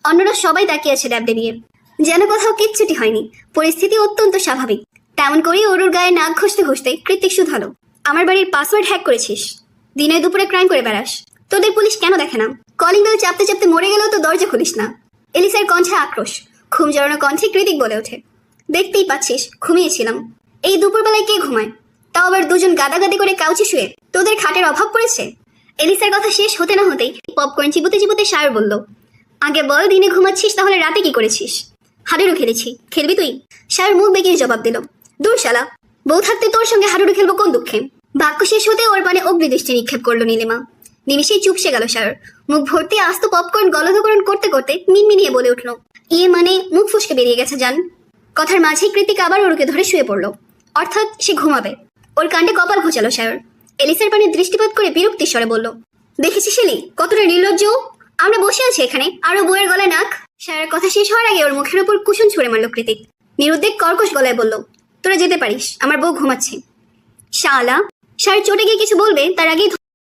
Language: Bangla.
অন্যরা সবাই তাকিয়ে আছে ড্যাব ডেবিয়ে, যেন কোথাও কিচ্ছুটি হয়নি। পরিস্থিতি অত্যন্ত স্বাভাবিক। তেমন করেই অরুর গায়ে নাক ঘষতে ঘষতে কৃতিক শুধালো, আমার বাড়ির পাসওয়ার্ড হ্যাক করেছিস, দিনে দুপুরে ক্রাইম করে বেড়াস, তোদের পুলিশ কেন দেখে না? কলিং বেল চাপতে চাপতে মরে গেলেও তো দরজা খুলিস না। এলিসার কণ্ঠে আক্রোশ। ঘুম জড়ানো কণ্ঠে কৃতিক বলে ওঠে, দেখতেই পাচ্ছিস ঘুমিয়েছিলাম। এই দুপুরবেলায় কে ঘুমায়? তাও আবার দুজন গাদাগাদি করে কাউচে শুয়ে। তোদের খাটের অভাব পড়েছে? এলিসার কথা শেষ হতে না হতেই পপকর্ন চিবোতে চিবোতে সায়র বলল, আগে বল, দিনে ঘুমাচ্ছিস তাহলে রাতে কি করেছিস? হাডুডু খেলেছি, খেলবি তুই? সায়র মুখ বেঁকিয়ে জবাব দিল, দূর শালা, বউ থাকতে তোর সঙ্গে হাডুডু খেলবো কোন দুঃখে? বাক্য শেষ হতে ওর পানে অগ্নিদৃষ্টি নিক্ষেপ করলো নীলিমা। নিমিষেই চুপসে গেল সায়র। মুখ ভর্তি আস্ত পপকর্ন গলধকরণ করতে করতে মিনমিনিয়ে বলে উঠল, ইয়ে মানে মুখ ফুসকে বেরিয়ে গেছে জান। কথার মাঝেই কৃতিক আবার ওরকে ধরে শুয়ে পড়লো, অর্থাৎ সে ঘুমাবে। ওর কাণ্ডে কপাল ঘোচালো সায়র। এলিসার পানে দৃষ্টিপাত করে বিরক্তির স্বরে বলল, দেখেছিস শেলি, কতটা নির্লজ্জ! আমরা বসে আছি এখানে, আরো বউয়ের গলায় নাক। সায়রের কথা শেষ হওয়ার আগে ওর মুখের উপর কুসুম ছুঁড়ে মারল কৃতিক। নিরুদ্বেগ কর্কশ গলায় বলল, তোরা যেতে পারিস, আমার বউ ঘুমাচ্ছে। শালা! সায়র চটে গিয়ে কিছু বলবে তার আগেই